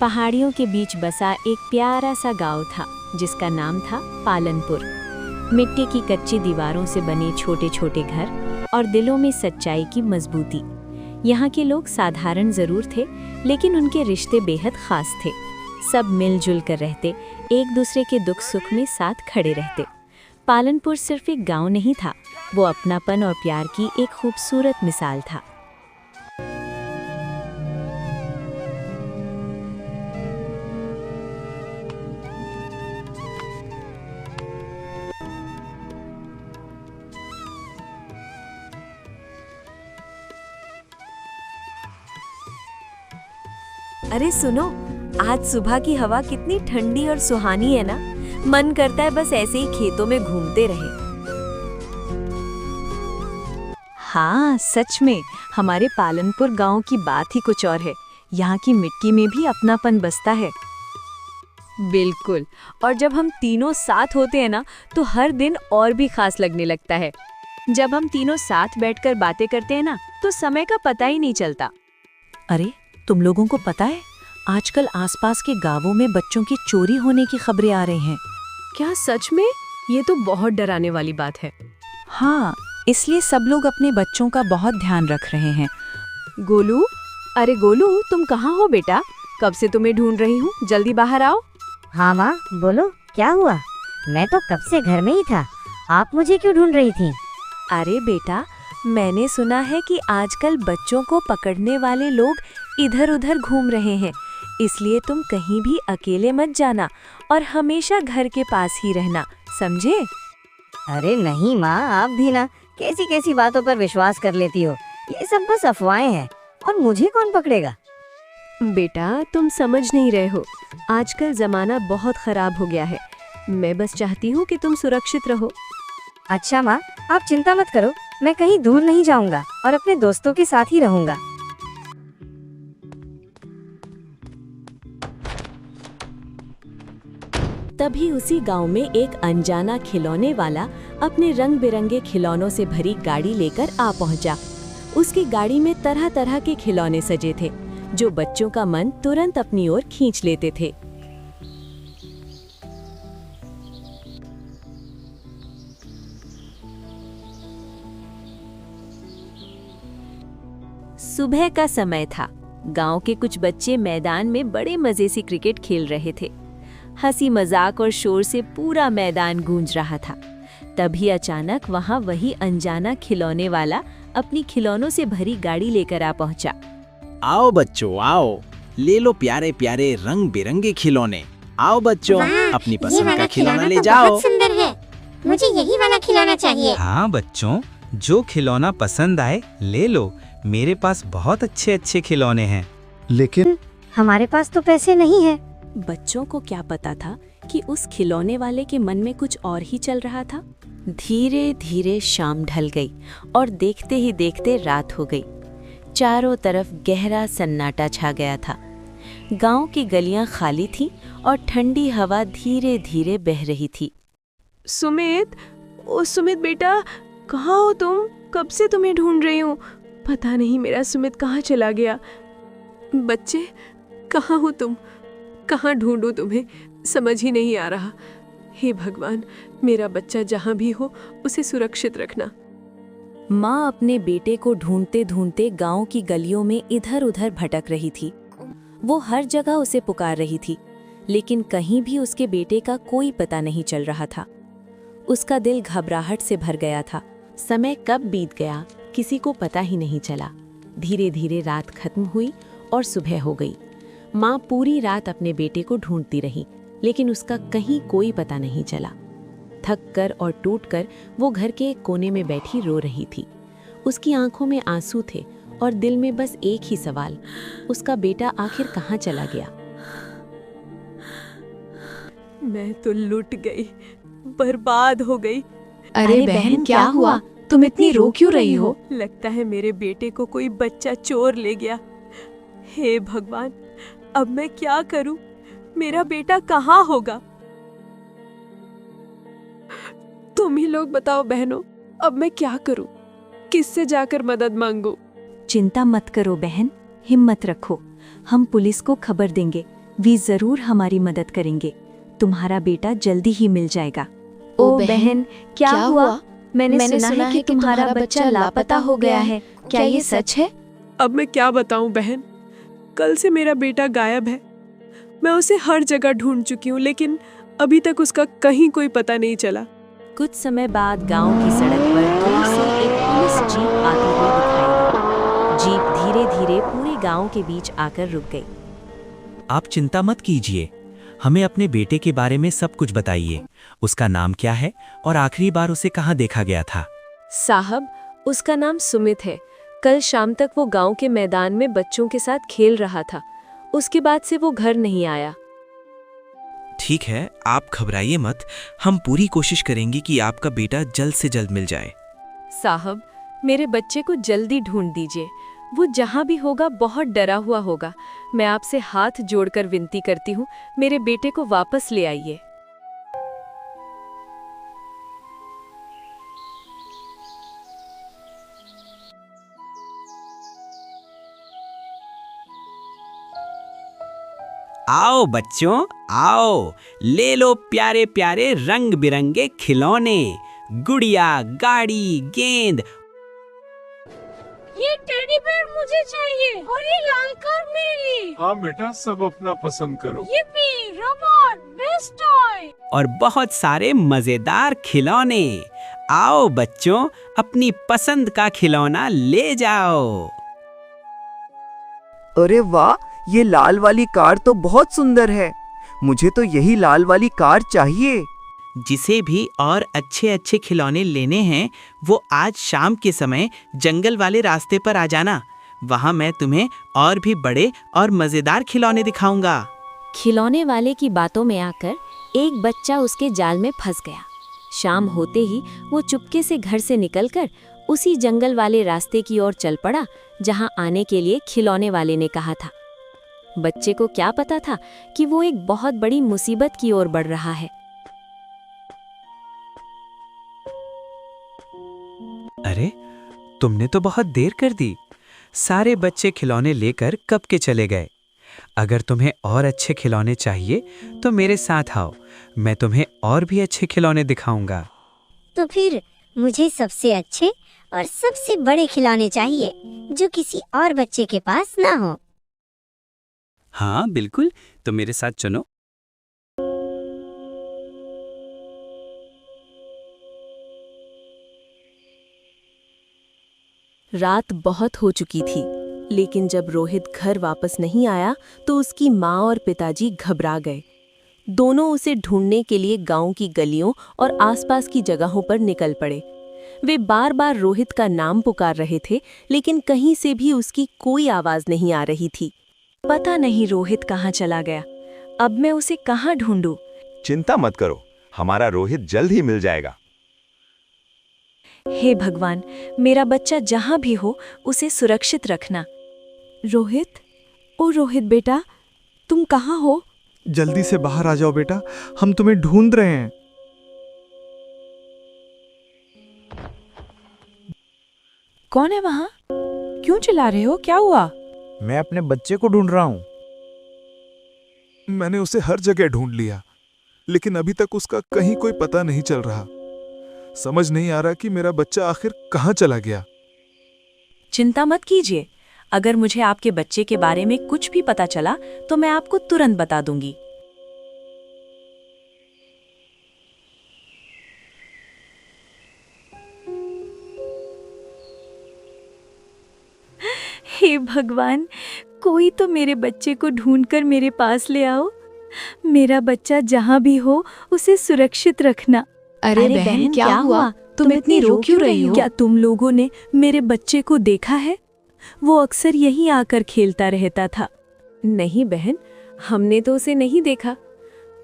पहाड़ियों के बीच बसा एक प्यारा सा गांव था जिसका नाम था पालनपुर। मिट्टी की कच्ची दीवारों से बने छोटे छोटे घर और दिलों में सच्चाई की मजबूती। यहाँ के लोग साधारण जरूर थे, लेकिन उनके रिश्ते बेहद खास थे। सब मिलजुल कर रहते, एक दूसरे के दुख सुख में साथ खड़े रहते। पालनपुर सिर्फ एक गांव नहीं था, वो अपनापन और प्यार की एक खूबसूरत मिसाल था। अरे सुनो, आज सुबह की हवा कितनी ठंडी और सुहानी है ना। मन करता है बस ऐसे ही खेतों में घूमते रहे। हाँ, सच में हमारे पालनपुर गांव की बात ही कुछ और है। यहाँ की मिट्टी में भी अपनापन बसता है। बिल्कुल, और जब हम तीनों साथ होते हैं ना, तो हर दिन और भी खास लगने लगता है। जब हम तीनों साथ बैठकर बातें करते हैं ना, तो समय का पता ही नहीं चलता। अरे, तुम लोगों को पता है, आजकल आसपास के गांवों में बच्चों की चोरी होने की खबरें आ रही हैं। क्या सच में? ये तो बहुत डराने वाली बात है। हाँ, इसलिए सब लोग अपने बच्चों का बहुत ध्यान रख रहे हैं। गोलू, अरे गोलू, तुम कहाँ हो बेटा? कब से तुम्हें ढूंढ रही हूँ, जल्दी बाहर आओ। हाँ माँ, बोलो क्या हुआ? मैं तो कब से घर में ही था, आप मुझे क्यों ढूंढ रही थी? अरे बेटा, मैंने सुना है कि आजकल बच्चों को पकड़ने वाले लोग इधर उधर घूम रहे हैं, इसलिए तुम कहीं भी अकेले मत जाना और हमेशा घर के पास ही रहना, समझे? अरे नहीं माँ, आप भी ना कैसी कैसी बातों पर विश्वास कर लेती हो। ये सब बस अफवाहें हैं, और मुझे कौन पकड़ेगा? बेटा, तुम समझ नहीं रहे हो, आजकल जमाना बहुत खराब हो गया है। मैं बस चाहती हूँ कि तुम सुरक्षित रहो। अच्छा माँ, आप चिंता मत करो, मैं कहीं दूर नहीं जाऊंगा और अपने दोस्तों के साथ ही रहूंगा। तभी उसी गांव में एक अनजाना खिलौने वाला अपने रंग बिरंगे खिलौनों से भरी गाड़ी लेकर आ पहुंचा। उसकी गाड़ी में तरह तरह के खिलौने सजे थे, जो बच्चों का मन तुरंत अपनी ओर खींच लेते थे। सुबह का समय था। गांव के कुछ बच्चे मैदान में बड़े मजे से क्रिकेट खेल रहे थे। हंसी मजाक और शोर से पूरा मैदान गूंज रहा था। तभी अचानक वहां वही अनजाना खिलौने वाला अपनी खिलौनों से भरी गाड़ी लेकर आ पहुंचा। आओ बच्चों, आओ, ले लो प्यारे प्यारे रंग बिरंगे खिलौने। आओ बच्चों, अपनी पसंद का खिलौना ले जाओ। बहुत सुंदर है, मुझे यही वाला खिलौना चाहिए। हाँ बच्चों, जो खिलौना पसंद आए ले लो। मेरे पास बहुत अच्छे अच्छे खिलौने हैं। लेकिन हमारे पास तो पैसे नहीं है। बच्चों को क्या पता था कि उस खिलौने वाले के मन में कुछ और ही चल रहा था। धीरे धीरे शाम ढल गई और देखते ही देखते रात हो गई। चारों तरफ गहरा सन्नाटा छा गया था। गांव की गलियां खाली थीं और ठंडी हवा धीरे धीरे बह रही थी। सुमित, ओ सुमित बेटा, कहाँ हो तुम? कब से तुम्हें ढूंढ रही हूँ। पता नहीं मेरा सुमित कहाँ चला गया। बच्चे, कहाँ हो तुम? कहाँ ढूंढूं तुम्हें, समझ ही नहीं आ रहा। हे भगवान, मेरा बच्चा जहाँ भी हो उसे सुरक्षित रखना। माँ अपने बेटे को ढूंढते ढूंढते गांव की गलियों में इधर उधर भटक रही थी। वो हर जगह उसे पुकार रही थी, लेकिन कहीं भी उसके बेटे का कोई पता नहीं चल रहा था। उसका दिल घबराहट से भर गया था। समय कब बीत गया किसी को पता ही नहीं चला। धीरे धीरे रात खत्म हुई और सुबह हो गई। माँ पूरी रात अपने बेटे को ढूंढती रही, लेकिन उसका कहीं कोई पता नहीं चला। थक कर और टूट कर वो घर के एक कोने में बैठी रो रही थी। उसकी आंखों में आंसू थे और दिल में बस एक ही सवाल, उसका बेटा आखिर कहाँ चला गया। मैं तो लुट गई, बर्बाद हो गई। अरे बहन, क्या हुआ? तुम इतनी रो क्यों रही हो? लगता है मेरे बेटे को कोई बच्चा चोर ले गया। हे भगवान, अब मैं क्या करूं? मेरा बेटा कहाँ होगा? तुम ही लोग बताओ बहनों, अब मैं क्या करूं? किससे जाकर मदद मांगूं? चिंता मत करो बहन, हिम्मत रखो। हम पुलिस को खबर देंगे। वे जरूर हमारी मदद करेंगे। तुम्हारा बेटा जल्दी ही मिल जाएगा। ओ बहन, क्या हुआ? मैंने सुना है कि तुम्हारा बच्चा लापता हो गया है। क्या ये सच है? अब मैं क्या बताऊं बहन, कल से मेरा बेटा गायब है। मैं उसे हर जगह ढूंढ चुकी हूँ, लेकिन अभी तक उसका कहीं कोई पता नहीं चला। कुछ समय बाद गांव की सड़क पर दूर से एक पुलिस जीप आती हुई दिखाई दी। जीप धीरे धीरे पूरे गांव के बीच आकर रुक गई। आप चिंता मत कीजिए, हमें अपने बेटे के बारे में सब कुछ बताइए। उसका नाम क्या है और आखिरी बार उसे कहाँ देखा गया था? साहब, उसका नाम सुमित है। कल शाम तक वो गांव के मैदान में बच्चों के साथ खेल रहा था। उसके बाद से वो घर नहीं आया। ठीक है, आप घबराइए मत। हम पूरी कोशिश करेंगे कि आपका बेटा जल्द से जल्द मिल जाए। साहब, मेरे बच्चे को जल्दी ढूंढ दीजिए। वो जहां भी होगा बहुत डरा हुआ होगा। मैं आपसे हाथ जोड़कर विनती करती हूँ, मेरे बेटे को वापस ले आइए। आओ बच्चों, आओ, ले लो प्यारे प्यारे रंग बिरंगे खिलौने, गुड़िया, गाड़ी, गेंद। ये टेडी बेयर मुझे चाहिए और ये लाल कार मेरे लिए। हाँ बेटा, सब अपना पसंद करो। yippee, robot, best toy. और बहुत सारे मजेदार खिलौने। आओ बच्चों, अपनी पसंद का खिलौना ले जाओ। अरे वाह, ये लाल वाली कार तो बहुत सुंदर है। मुझे तो यही लाल वाली कार चाहिए। जिसे भी और अच्छे अच्छे खिलौने लेने हैं, वो आज शाम के समय जंगल वाले रास्ते पर आ जाना। वहाँ मैं तुम्हें और भी बड़े और मजेदार खिलौने दिखाऊंगा। खिलौने वाले की बातों में आकर एक बच्चा उसके जाल में फंस गया। शाम होते ही वो चुपके से घर से निकलकर उसी जंगल वाले रास्ते की ओर चल पड़ा जहां आने के लिए खिलौने वाले ने कहा था। बच्चे को क्या पता था कि वो एक बहुत बड़ी मुसीबत की ओर बढ़ रहा है। अरे, तुमने तो बहुत देर कर दी। सारे बच्चे खिलौने लेकर कब के चले गए। अगर तुम्हें और अच्छे खिलौने चाहिए तो मेरे साथ आओ, मैं तुम्हें और भी अच्छे खिलौने दिखाऊंगा। तो फिर मुझे सबसे अच्छे और सबसे बड़े खिलौने चाहिए, जो किसी और बच्चे के पास ना हो। हाँ बिल्कुल, तो मेरे साथ चलो। रात बहुत हो चुकी थी, लेकिन जब रोहित घर वापस नहीं आया तो उसकी माँ और पिताजी घबरा गए। दोनों उसे ढूंढने के लिए गांव की गलियों और आसपास की जगहों पर निकल पड़े। वे बार बार रोहित का नाम पुकार रहे थे, लेकिन कहीं से भी उसकी कोई आवाज नहीं आ रही थी। पता नहीं रोहित कहाँ चला गया। अब मैं उसे कहाँ ढूंढूं? चिंता मत करो, हमारा रोहित जल्द ही मिल जाएगा। हे भगवान, मेरा बच्चा जहाँ भी हो उसे सुरक्षित रखना। रोहित, ओ रोहित बेटा, तुम कहाँ हो? जल्दी से बाहर आ जाओ बेटा, हम तुम्हें ढूंढ रहे हैं। कौन है वहाँ? क्यों चिल्ला रहे हो? क्या हुआ? मैं अपने बच्चे को ढूंढ रहा हूँ। मैंने उसे हर जगह ढूंढ लिया, लेकिन अभी तक उसका कहीं कोई पता नहीं चल रहा। समझ नहीं आ रहा कि मेरा बच्चा आखिर कहाँ चला गया। चिंता मत कीजिए, अगर मुझे आपके बच्चे के बारे में कुछ भी पता चला तो मैं आपको तुरंत बता दूंगी। हे भगवान, कोई तो मेरे बच्चे को ढूंढकर मेरे पास ले आओ। मेरा बच्चा जहाँ भी हो उसे सुरक्षित रखना। अरे बहन, क्या हुआ? तुम इतनी रो क्यों रही हो? क्या तुम लोगों ने मेरे बच्चे को देखा है? वो अक्सर यहीं आकर खेलता रहता था। नहीं बहन, हमने तो उसे नहीं देखा।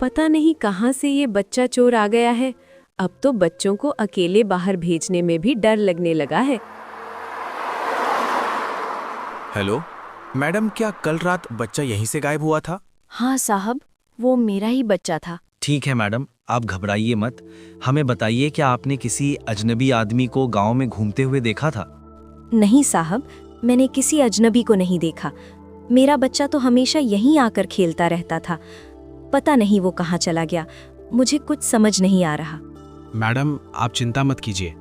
पता नहीं कहाँ से ये बच्चा चोर आ गया है। अब तो बच्चों को अकेले बाहर भेजने में भी डर लगने लगा है। हेलो मैडम, क्या कल रात बच्चा यहीं से गायब हुआ था? हाँ साहब, वो मेरा ही बच्चा था। ठीक है मैडम, आप घबराइए मत। हमें बताइए, क्या आपने किसी अजनबी आदमी को गांव में घूमते हुए देखा था? नहीं साहब, मैंने किसी अजनबी को नहीं देखा। मेरा बच्चा तो हमेशा यहीं आकर खेलता रहता था। पता नहीं वो कहाँ चला गया। मुझे कुछ समझ नहीं आ रहा। मैडम, आप चिंता मत कीजिए।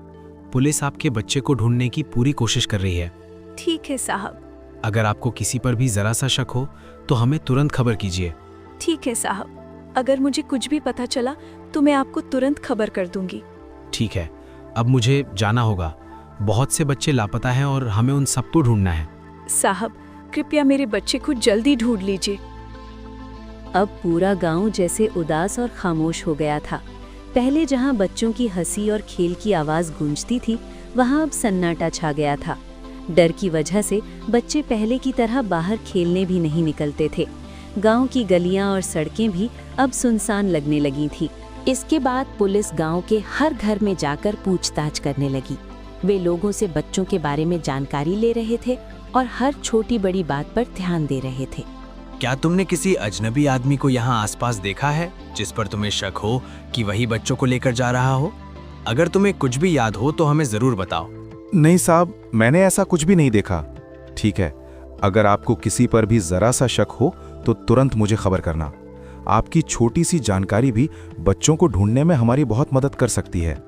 पुलिस आपके बच्चे को ढूंढने की पूरी कोशिश कर रही है। ठीक है साहब। अगर आपको किसी पर भी जरा सा शक हो तो हमें तुरंत खबर कीजिए। ठीक है साहब। अगर मुझे कुछ भी पता चला तो मैं आपको तुरंत खबर कर दूंगी। ठीक है, अब मुझे जाना होगा। बहुत से बच्चे लापता हैं और हमें उन सबको ढूंढना है। साहब, कृपया मेरे बच्चे को जल्दी ढूंढ लीजिए। अब पूरा गांव जैसे उदास और खामोश हो गया था। पहले जहां बच्चों की हंसी और खेल की आवाज गूंजती थी, वहां अब सन्नाटा छा गया था। डर की वजह से बच्चे पहले की तरह बाहर खेलने भी नहीं निकलते थे। गांव की गलियां और सड़कें भी अब सुनसान लगने लगी थी। इसके बाद पुलिस गांव के हर घर में जाकर पूछताछ करने लगी। वे लोगों से बच्चों के बारे में जानकारी ले रहे थे और हर छोटी बड़ी बात पर ध्यान दे रहे थे। क्या तुमने किसी अजनबी आदमी को यहाँ आसपास देखा है जिस पर तुम्हें शक हो कि वही बच्चों को लेकर जा रहा हो? अगर तुम्हें कुछ भी याद हो तो हमें जरूर बताओ। नहीं साहब, मैंने ऐसा कुछ भी नहीं देखा। ठीक है, अगर आपको किसी पर भी जरा सा शक हो तो तुरंत मुझे खबर करना। आपकी छोटी सी जानकारी भी बच्चों को ढूंढने में हमारी बहुत मदद कर सकती है।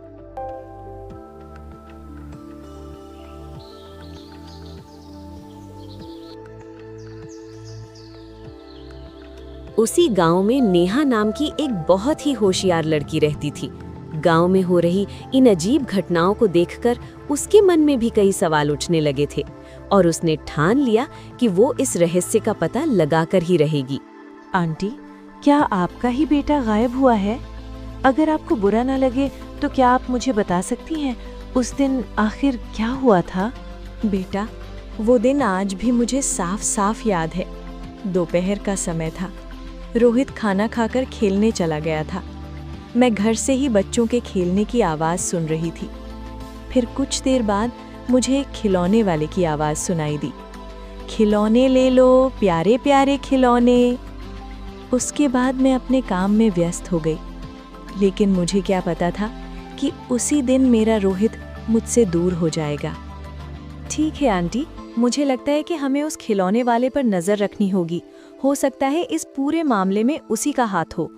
उसी गांव में नेहा नाम की एक बहुत ही होशियार लड़की रहती थी। गांव में हो रही इन अजीब घटनाओं को देखकर उसके मन में भी कई सवाल उठने लगे थे और उसने ठान लिया कि वो इस रहस्य का पता लगाकर ही रहेगी। आंटी, क्या आपका ही बेटा गायब हुआ है? अगर आपको बुरा ना लगे तो क्या आप मुझे बता सकती हैं उस दिन आखिर क्या हुआ था? बेटा, वो दिन आज भी मुझे साफ साफ याद है। दोपहर का समय था। रोहित खाना खाकर खेलने चला गया था। मैं घर से ही बच्चों के खेलने की आवाज़ सुन रही थी। फिर कुछ देर बाद मुझे एक खिलौने वाले की आवाज़ सुनाई दी। खिलौने ले लो, प्यारे प्यारे खिलौने। उसके बाद मैं अपने काम में व्यस्त हो गई। लेकिन मुझे क्या पता था कि उसी दिन मेरा रोहित मुझसे दूर हो जाएगा। ठीक है आंटी, मुझे लगता है कि हमें उस खिलौने वाले पर नजर रखनी होगी। हो सकता है इस पूरे मामले में उसी का हाथ हो।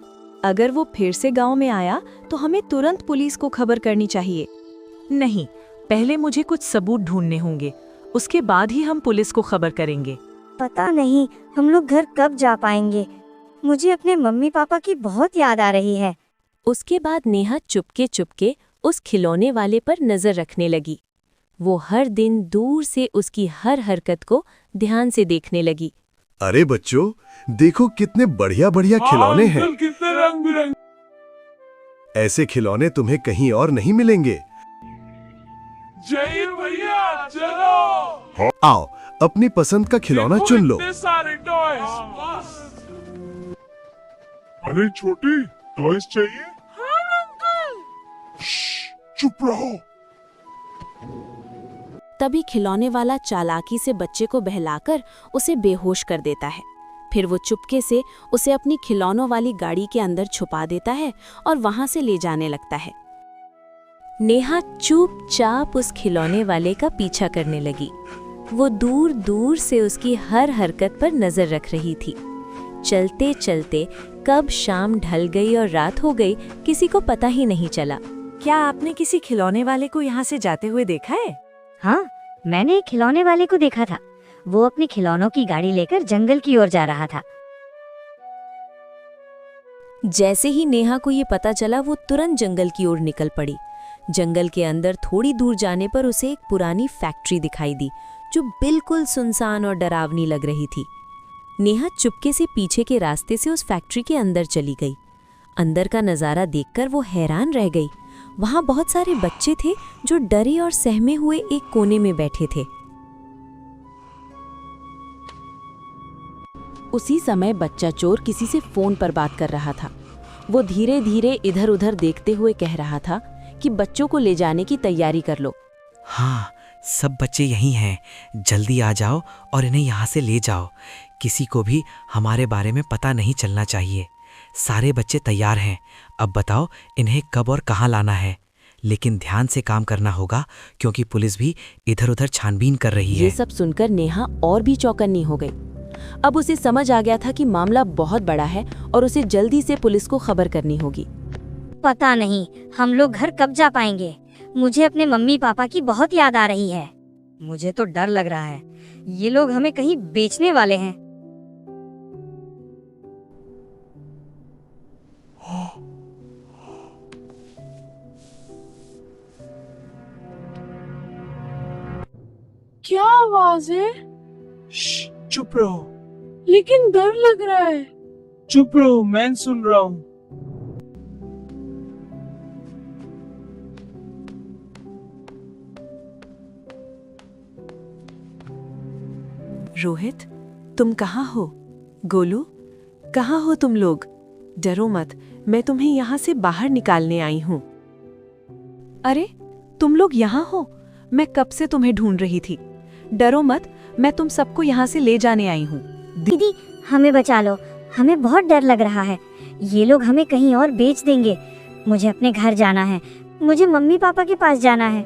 अगर वो फिर से गांव में आया तो हमें तुरंत पुलिस को खबर करनी चाहिए। नहीं, पहले मुझे कुछ सबूत ढूंढने होंगे, उसके बाद ही हम पुलिस को खबर करेंगे। पता नहीं हम लोग घर कब जा पाएंगे। मुझे अपने मम्मी पापा की बहुत याद आ रही है। उसके बाद नेहा चुपके चुपके उस खिलौने वाले पर नजर रखने लगी। वो हर दिन दूर से उसकी हर हरकत को ध्यान से देखने लगी। अरे बच्चों, देखो कितने बढ़िया बढ़िया खिलौने हैं। कितने रंग बिरंगे। ऐसे खिलौने तुम्हें कहीं और नहीं मिलेंगे। जय भैया, चलो। आओ, अपनी पसंद का खिलौना चुन लो। सारे टॉयज। अरे छोटी, टॉयज चाहिए? हाँ अंकल। चुप रहो। तभी खिलौने वाला चालाकी से बच्चे को बहलाकर उसे बेहोश कर देता है। फिर वो चुपके से उसे अपनी खिलौनों वाली गाड़ी के अंदर छुपा देता है और वहां से ले जाने लगता है। नेहा चुपचाप उस खिलौने वाले का पीछा करने लगी। वो दूर दूर से उसकी हर हरकत पर नजर रख रही थी। चलते चलते कब शाम ढल गई और रात हो गई, किसी को पता ही नहीं चला। क्या आपने किसी खिलौने वाले को यहाँ से जाते हुए देखा है? हाँ, मैंने एक खिलौने वाले को देखा था। वो अपने खिलौनों की गाड़ी लेकर जंगल की ओर जा रहा था। जैसे ही नेहा को ये पता चला, वो तुरंत जंगल की ओर निकल पड़ी। जंगल के अंदर थोड़ी दूर जाने पर उसे एक पुरानी फैक्ट्री दिखाई दी जो बिल्कुल सुनसान और डरावनी लग रही थी। नेहा चुपके से पीछे के रास्ते से उस फैक्ट्री के अंदर चली गई। अंदर का नज़ारा देखकर वो हैरान रह गई। वहां बहुत सारे बच्चे थे जो डरे और सहमे हुए एक कोने में बैठे थे। उसी समय बच्चा चोर किसी से फोन पर बात कर रहा था। वो धीरे धीरे इधर उधर देखते हुए कह रहा था कि बच्चों को ले जाने की तैयारी कर लो। हाँ, सब बच्चे यहीं हैं। जल्दी आ जाओ और इन्हें यहाँ से ले जाओ। किसी को भी हमारे बारे में पता नहीं चलना चाहिए। सारे बच्चे तैयार हैं। अब बताओ इन्हें कब और कहाँ लाना है। लेकिन ध्यान से काम करना होगा क्योंकि पुलिस भी इधर उधर छानबीन कर रही है। ये सब सुनकर नेहा और भी चौकन्नी हो गई। अब उसे समझ आ गया था कि मामला बहुत बड़ा है और उसे जल्दी से पुलिस को खबर करनी होगी। पता नहीं हम लोग घर कब जा पाएंगे। मुझे अपने मम्मी पापा की बहुत याद आ रही है। मुझे तो डर लग रहा है, ये लोग हमें कहीं बेचने वाले हैं। क्या आवाज है? चुप रहो। लेकिन डर लग रहा है। चुप रहो, मैं सुन रहा हूँ। रोहित, तुम कहाँ हो? गोलू, कहाँ हो तुम लोग? डरो मत, मैं तुम्हें यहाँ से बाहर निकालने आई हूँ। अरे, तुम लोग यहाँ हो? मैं कब से तुम्हें ढूंढ रही थी। डरो मत, मैं तुम सबको यहाँ से ले जाने आई हूँ। दीदी, हमें बचा लो, हमें बहुत डर लग रहा है। ये लोग हमें कहीं और बेच देंगे। मुझे अपने घर जाना है, मुझे मम्मी पापा के पास जाना है।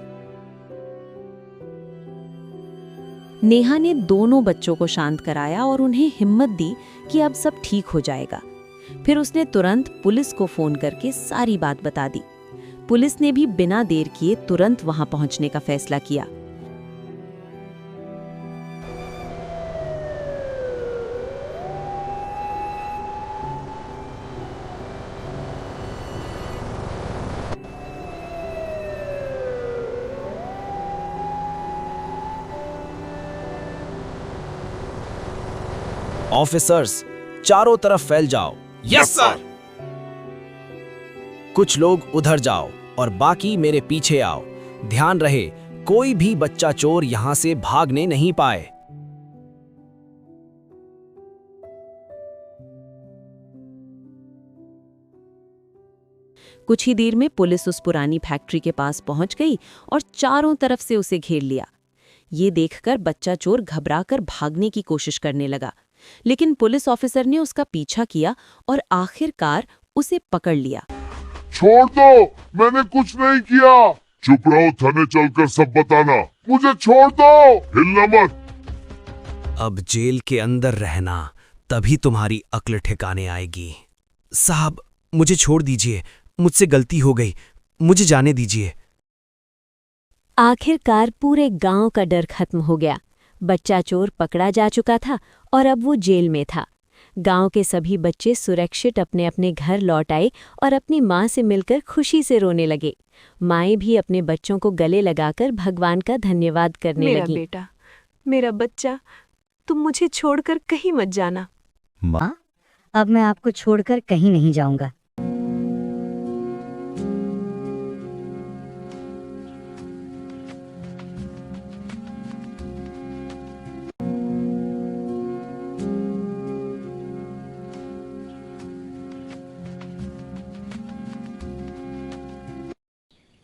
नेहा ने दोनों बच्चों को शांत कराया और उन्हें हिम्मत दी कि अब सब ठीक हो जाएगा। फिर उसने तुरंत पुलिस को फोन करके सारी बात बता दी। पुलिस ने भी बिना देर किए तुरंत वहां पहुंचने का फैसला किया। ऑफिसर्स, चारों तरफ फैल जाओ। Yes sir. कुछ लोग उधर जाओ और बाकी मेरे पीछे आओ। ध्यान रहे, कोई भी बच्चा चोर यहां से भागने नहीं पाए। कुछ ही देर में पुलिस उस पुरानी फैक्ट्री के पास पहुंच गई और चारों तरफ से उसे घेर लिया। ये देखकर बच्चा चोर घबराकर भागने की कोशिश करने लगा, लेकिन पुलिस ऑफिसर ने उसका पीछा किया और आखिरकार उसे पकड़ लिया। छोड़ दो, मैंने कुछ नहीं किया। चुप रहो, थाने चलकर सब बताना। मुझे छोड़ दो, हिलना मत। अब जेल के अंदर रहना, तभी तुम्हारी अक्ल ठिकाने आएगी। साहब, मुझे छोड़ दीजिए, मुझसे गलती हो गई, मुझे जाने दीजिए। आखिरकार पूरे गांव का डर खत्म हो गया। बच्चा चोर पकड़ा जा चुका था और अब वो जेल में था। गांव के सभी बच्चे सुरक्षित अपने अपने घर लौट आए और अपनी माँ से मिलकर खुशी से रोने लगे। माएँ भी अपने बच्चों को गले लगाकर भगवान का धन्यवाद करने मेरा लगी। बेटा, मेरा बच्चा, तुम मुझे छोड़कर कहीं मत जाना। माँ, अब मैं आपको छोड़कर कहीं नहीं जाऊंगा।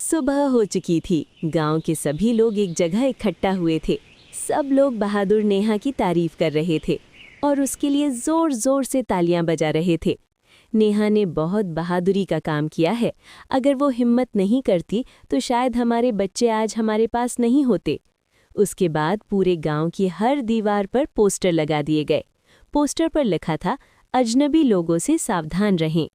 सुबह हो चुकी थी। गांव के सभी लोग एक जगह इकट्ठा हुए थे। सब लोग बहादुर नेहा की तारीफ कर रहे थे और उसके लिए जोर जोर से तालियां बजा रहे थे। नेहा ने बहुत बहादुरी का काम किया है। अगर वो हिम्मत नहीं करती तो शायद हमारे बच्चे आज हमारे पास नहीं होते। उसके बाद पूरे गांव की हर दीवार पर पोस्टर लगा दिए गए। पोस्टर पर लिखा था, अजनबी लोगों से सावधान रहें।